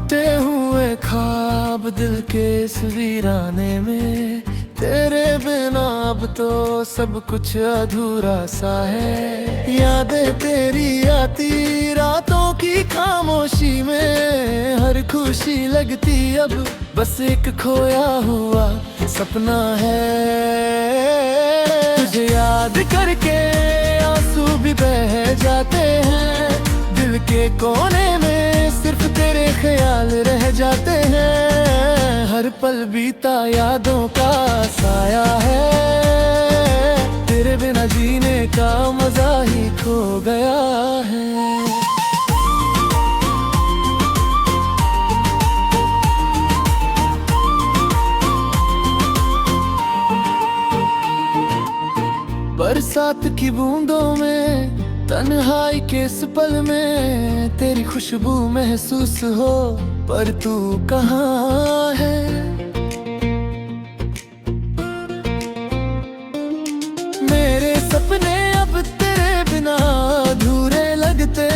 टूटे हुए ख्वाब दिल के इस वीराने में, तेरे बिना अब तो सब कुछ अधूरा सा है। यादें तेरी आती रातों की खामोशी में, हर खुशी लगती अब बस एक खोया हुआ सपना है। तुझे याद करके आंसू भी बह जाते हैं, दिल के कोने में सिर्फ तेरे ख्याल रह जाते हैं। हर पल बीता यादों का साया है, तेरे बिना जीने का मजा ही खो गया है। बरसात की बूंदों में, तन्हाई के इस पल में तेरी खुशबू महसूस हो, पर तू कहाँ है? मेरे सपने अब तेरे बिना अधूरे लगते,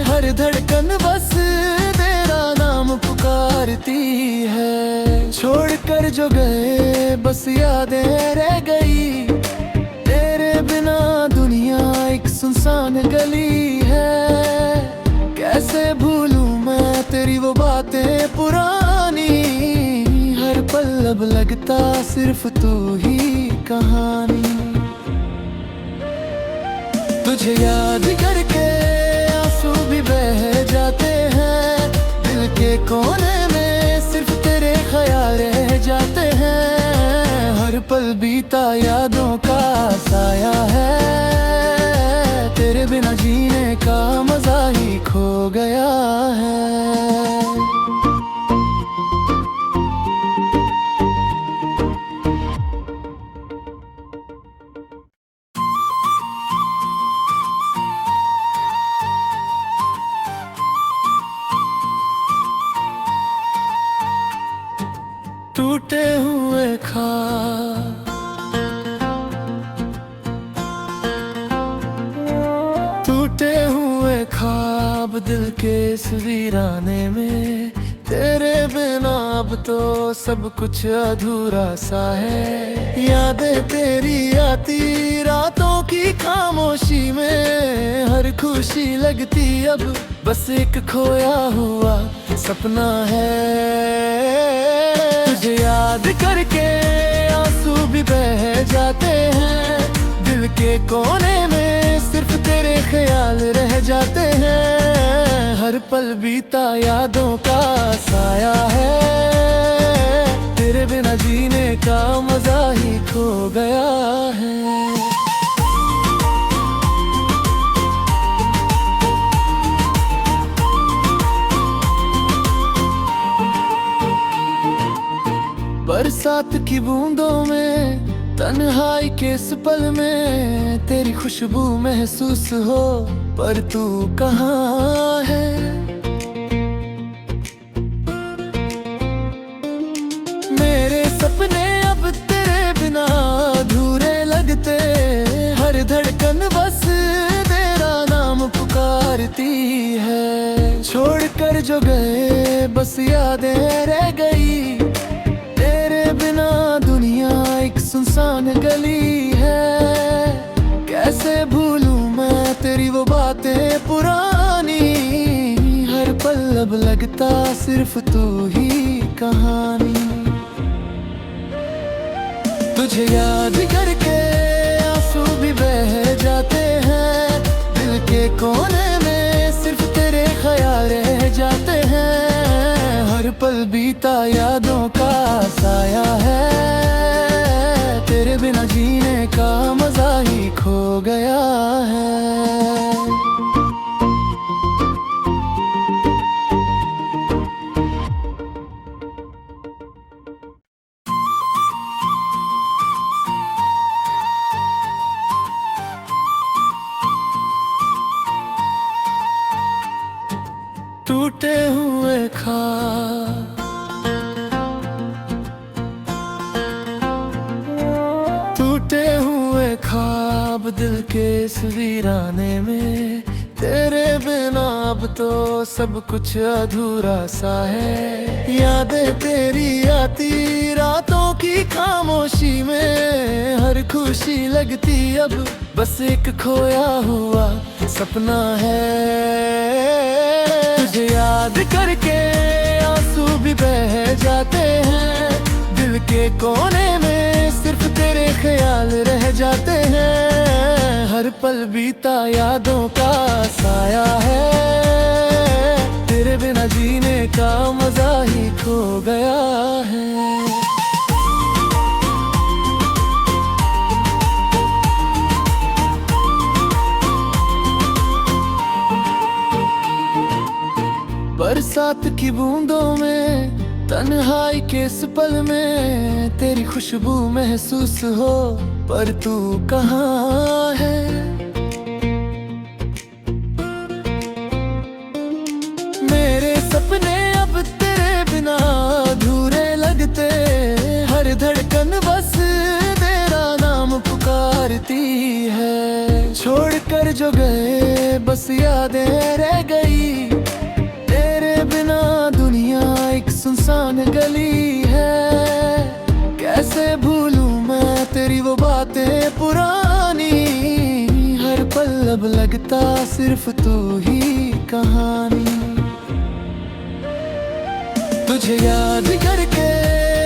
हर धड़कन बस तेरा नाम पुकारती है। छोड़कर जो गए बस यादें रह गई, तेरे बिना दुनिया एक सुनसान गली है। कैसे भूलूं मैं तेरी वो बातें पुरानी, हर पल अब लगता सिर्फ तू ही कहानी। तुझे याद करके आंसू भी बह जाते हैं, दिल के कोने में सिर्फ तेरे ख्याल रह जाते हैं। हर पल बीता यादों का साया है, तेरे बिना जीने का मजा ही खो गया है। टूटे हुए ख्वाब, टूटे हुए ख्वाब दिल के इस वीराने में, तेरे बिना अब तो सब कुछ अधूरा सा है। यादें तेरी आती रातों की खामोशी में, हर खुशी लगती अब बस एक खोया हुआ सपना है। तुझे याद करके आंसू भी बह जाते हैं, दिल के कोने में सिर्फ तेरे ख्याल रह जाते हैं। हर पल बीता यादों का साया है, तेरे बिना जीने का मजा ही खो गया है। बरसात की बूंदों में, तन्हाई के इस पल में तेरी खुशबू महसूस हो, पर तू कहाँ है? मेरे सपने अब तेरे बिना अधूरे लगते, हर धड़कन बस तेरा नाम पुकारती है। छोड़कर जो गए बस यादें रह गई, बिना दुनिया एक सुनसान गली है। कैसे भूलूं मैं तेरी वो बातें पुरानी, हर पल अब लगता सिर्फ तू ही कहानी। तुझे याद करके आंसू भी बह जाते हैं, दिल के कोने में सिर्फ तेरे ख्याल रह जाते हैं। हर पल बीता यादों का साया है, तेरे बिना जीने का मजा ही खो गया है। टूटे हुए ख्वाब, टूटे हुए ख्वाब दिल के इस वीराने में, तेरे बिना अब अब तो सब कुछ अधूरा सा है। यादें तेरी आती रातों की खामोशी में, हर खुशी लगती अब बस एक खोया हुआ सपना है। तुझे याद करके आंसू भी बह जाते हैं, दिल के कोने में सिर्फ तेरे ख्याल रह जाते हैं। हर पल बीता यादों का साया है, तेरे बिना जीने का मजा ही खो गया है। बरसात की बूंदों में, तन्हाई के इस पल में तेरी खुशबू महसूस हो, पर तू कहाँ है? मेरे सपने अब तेरे बिना अधूरे लगते, हर धड़कन बस तेरा नाम पुकारती है। छोड़कर जो गए बस यादें रह गई, तेरे बिना दुनिया एक सुनसान गली है। कैसे भूलूं मैं तेरी वो बातें पुरानी, हर पल अब लगता सिर्फ तू ही कहानी। तुझे याद करके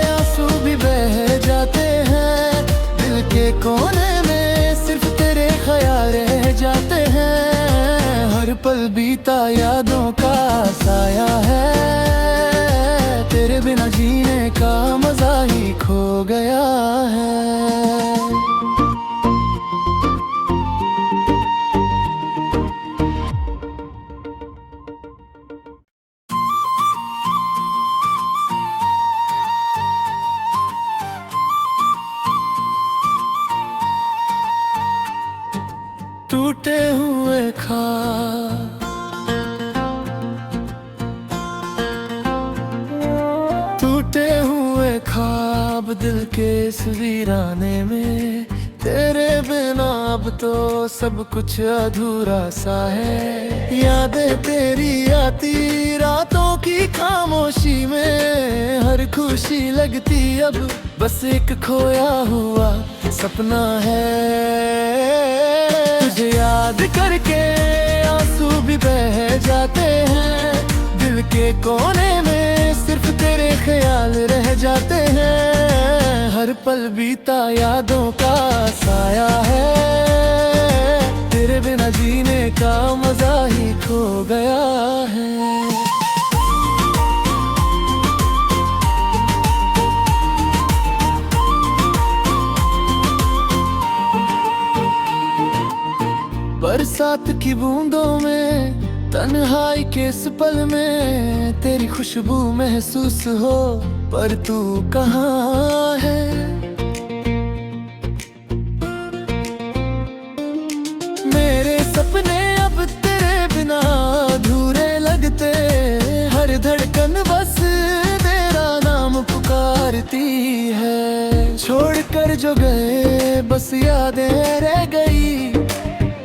आंसू भी बह जाते हैं, दिल के कोने में सिर्फ तेरे ख्याल रह जाते हैं। हर पल बीता यादों का साया है, तेरे बिना जीने का मजा ही खो गया है। टूटे हुए ख्वाब, टूटे हुए ख्वाब दिल के इस वीराने में, तेरे बिना अब तो सब कुछ अधूरा सा है। यादें तेरी आती रातों की खामोशी में, हर खुशी लगती अब बस एक खोया हुआ सपना है। तुझे याद करके आंसू भी बह जाते हैं, दिल के कोने में सिर्फ तेरे ख्याल रह जाते हैं। हर पल बीता यादों का साया है, तेरे बिना जीने का मजा ही खो गया है। बरसात की बूंदों में, तन्हाई के इस पल में तेरी खुशबू महसूस हो, पर तू कहाँ है? मेरे सपने अब तेरे बिना अधूरे लगते, हर धड़कन बस तेरा नाम पुकारती है। छोड़कर जो गए बस यादें रह गई,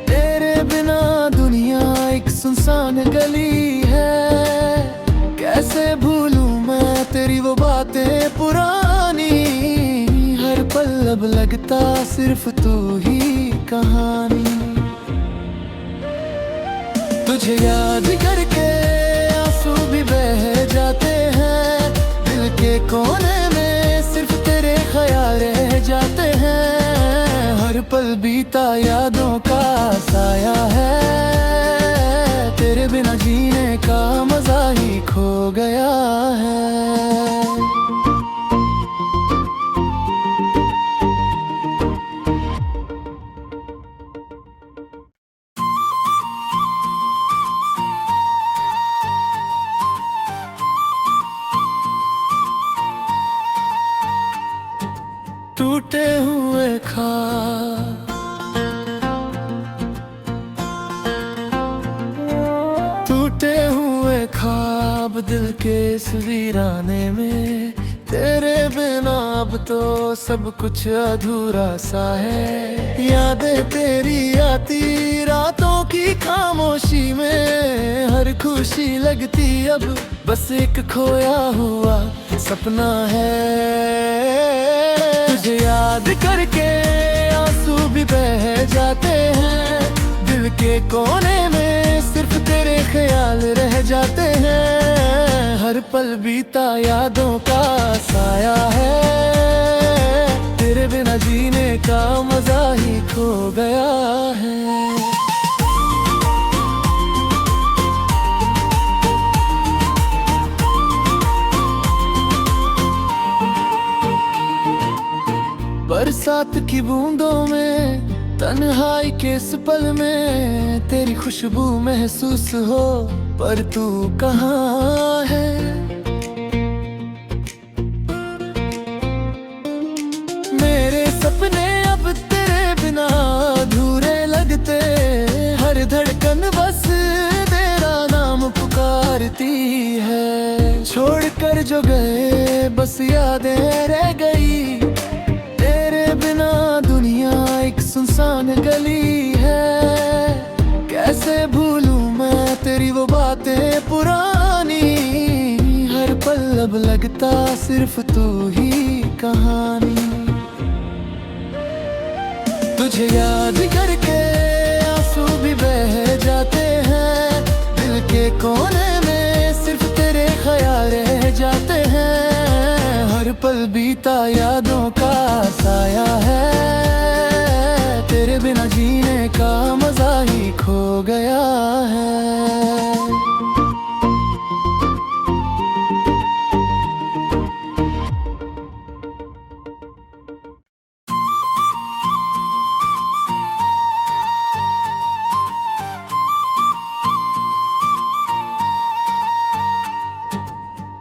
तेरे बिना दुनिया एक सुनसान गली है। कैसे भूलूं मैं तेरी वो बातें पुरानी, हर पल अब लगता सिर्फ तू ही कहानी। तुझे याद करके आंसू भी बह जाते हैं, दिल के कोने में सिर्फ तेरे ख्याल रह जाते हैं। हर पल बीता यादों का साया है, तेरे बिना जीने का मजा ही खो गया है। टूटे हुए ख्वाब, टूटे हुए ख्वाब दिल के इस वीराने में, तेरे बिना अब तो सब कुछ अधूरा सा है। यादें तेरी आती रातों की खामोशी में, हर हर खुशी लगती अब बस एक खोया हुआ सपना है। तुझे याद करके आंसू भी बह जाते हैं, दिल के कोने में सिर्फ तेरे ख्याल रह जाते हैं। हर पल बीता यादों का साया है, तेरे बिना जीने का मजा ही खो गया है। बरसात की बूंदों में तन्हाई के इस पल में तेरी खुशबू महसूस हो, पर तू कहाँ है? मेरे सपने अब तेरे बिना अधूरे लगते, हर धड़कन बस तेरा नाम पुकारती है। छोड़कर जो गए बस यादें रह गई, तेरे बिना दुनिया एक सुनसान गली है। कैसे भूलूं मैं तेरी वो बातें पुरानी, हर पल अब लगता सिर्फ तू ही कहानी। तुझे याद करके आंसू भी बह जाते हैं, दिल के कोने में सिर्फ तेरे ख्याल रह जाते हैं। हर पल बीता यादों का साया है, तेरे बिना जीने का मजा ही खो गया है।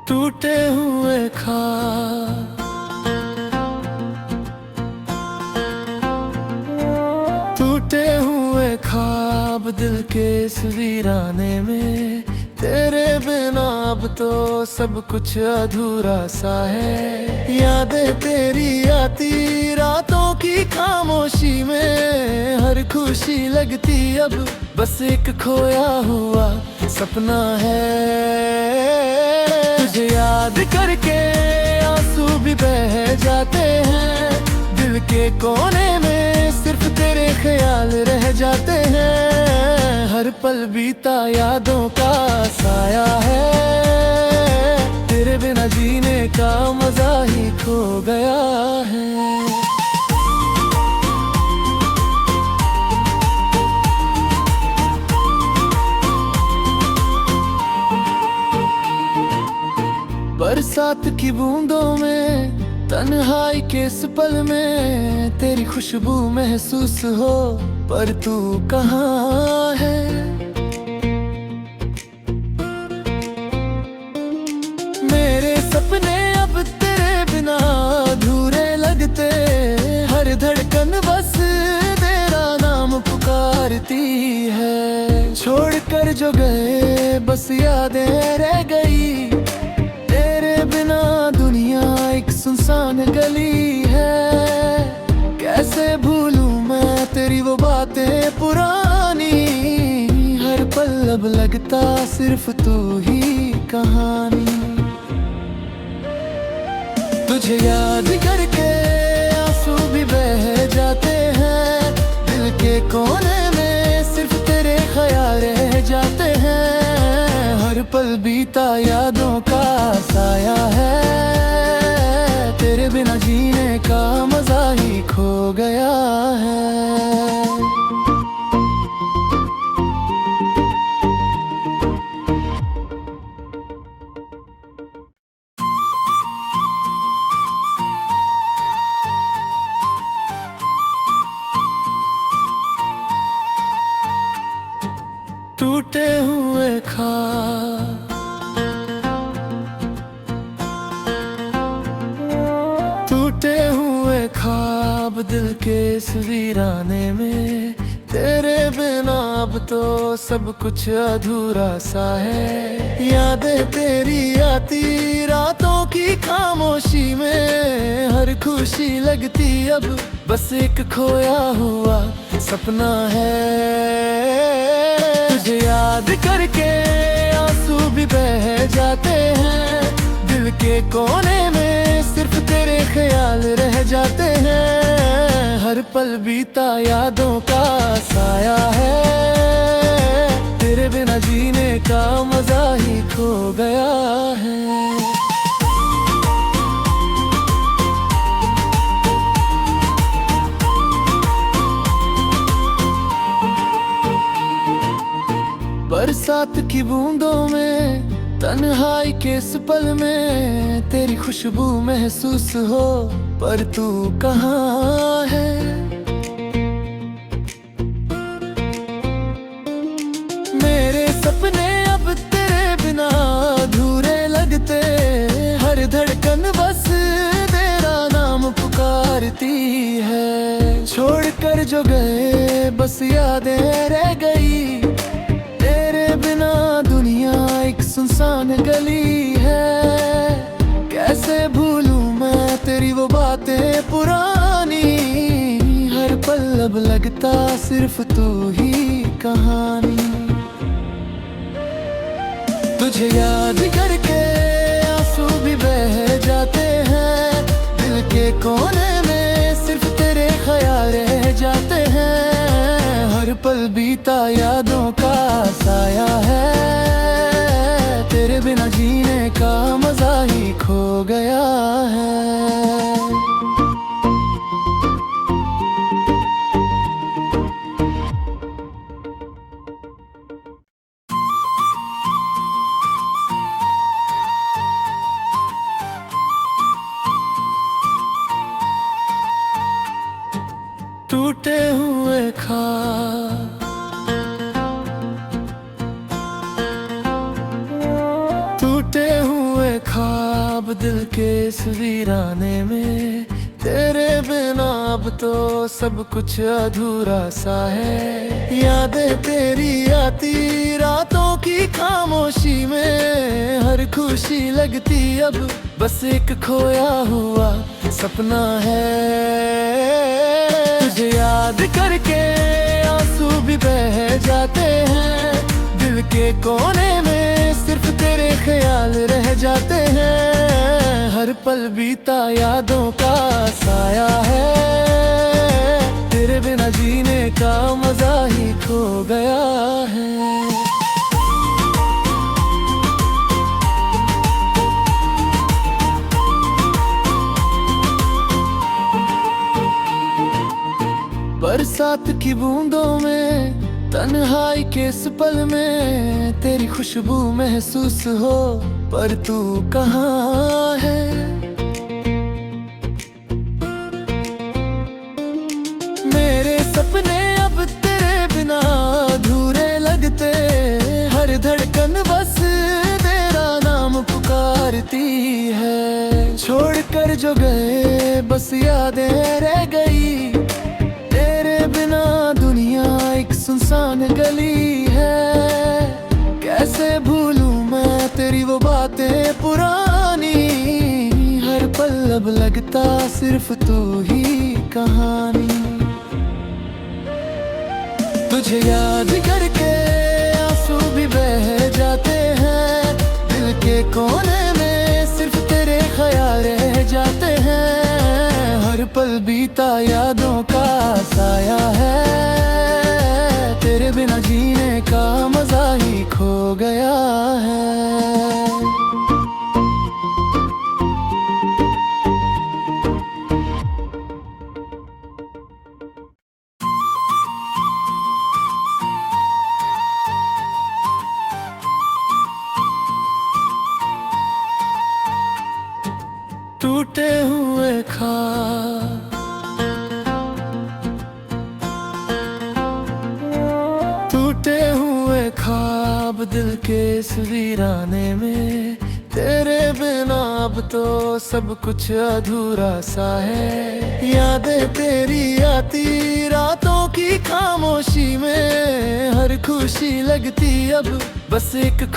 टूटे हुए ख्वाब, टूटे हुए ख्वाब दिल के इस वीराने में, तेरे बिना अब तो सब कुछ अधूरा सा है। यादें तेरी आती रातों की खामोशी में, हर खुशी लगती अब बस एक खोया हुआ सपना है। तुझे याद करके आंसू भी बह जाते हैं, दिल के कोने में सिर्फ तेरे ख्याल रह जाते हैं। हर पल बीता यादों का साया है, तेरे बिना जीने का मजा ही खो गया है। बरसात की बूंदों में तन्हाई के इस पल में तेरी खुशबू महसूस हो, पर तू कहाँ है? मेरे सपने अब तेरे बिना अधूरे लगते, हर धड़कन बस तेरा नाम पुकारती है। छोड़कर जो गए बस यादें रह गई, तेरे बिना दुनिया एक सुनसान गली है। कैसे भूलूं मैं तेरी वो बातें पुरानी, हर पल अब लगता सिर्फ तू ही कहानी। तुझे याद करके आंसू भी बह जाते हैं, दिल के कोने में सिर्फ तेरे ख्याल रह जाते हैं। हर पल बीता यादों का साया है, तेरे बिना जीने का मजा ही खो गया है। टूटे हुए ख्वाब, टूटे हुए ख्वाब दिल के इस वीराने में, तेरे बिना अब तो सब कुछ अधूरा सा है। यादें तेरी आती रातों की खामोशी में, हर खुशी लगती अब बस एक खोया हुआ सपना है। तुझे याद करके भी बह जाते हैं। दिल के कोने में सिर्फ तेरे ख्याल रह जाते हैं। हर पल बीता यादों का साया है। तेरे बिना जीने का मजा ही खो गया है। बरसात की बूंदों में, तन्हाई के इस पल में तेरी खुशबू महसूस हो, पर तू कहाँ है? मेरे सपने अब तेरे बिना अधूरे लगते। हर धड़कन बस तेरा नाम पुकारती है। छोड़कर जो गए बस यादें रह गई। बिना दुनिया एक सुनसान गली है। कैसे भूलूं मैं तेरी वो बातें पुरानी। हर पल अब लगता सिर्फ तू ही कहानी। तुझे याद करके आंसू भी बह जाते हैं। दिल के कोने में सिर्फ तेरे ख्याल रह जाते हैं। हर पल बीता यादों का साया है। तेरे बिना जीने का मजा ही खो गया है। टूटे हुए ख्वाब, टूटे हुए ख्वाब दिल के इस वीराने में। तेरे बिना अब तो सब कुछ अधूरा सा है। यादें तेरी आती रातों की खामोशी में। हर खुशी लगती अब बस एक खोया हुआ सपना है। तुझे याद करके आंसू भी बह जाते हैं। दिल के कोने में सिर्फ तेरे ख्याल रह जाते हैं। हर पल बीता यादों का साया है। तेरे बिना जीने का मजा ही खो गया है। बरसात की बूंदों में, तन्हाई के इस पल में तेरी खुशबू महसूस हो, पर तू कहाँ है? मेरे सपने अब तेरे बिना अधूरे लगते। हर धड़कन बस तेरा नाम पुकारती है। छोड़कर जो गए बस यादें रह गई। बिना दुनिया एक सुनसान गली है। कैसे भूलूं मैं तेरी वो बातें पुरानी। हर पल अब लगता सिर्फ तू ही कहानी। तुझे याद करके आंसू भी बह जाते हैं। दिल के कोने में सिर्फ तेरे ख्याल रह जाते हैं। हर पल बीता यादों का साया है। तेरे बिना जीने का मजा ही खो गया है। टूटे हुए ख्वाब, टूटे हुए ख्वाब दिल के इस वीराने में। तेरे बिना अब तो सब कुछ अधूरा सा है। यादें तेरी आती रातों की खामोशी में। हर खुशी लगती अब बस एक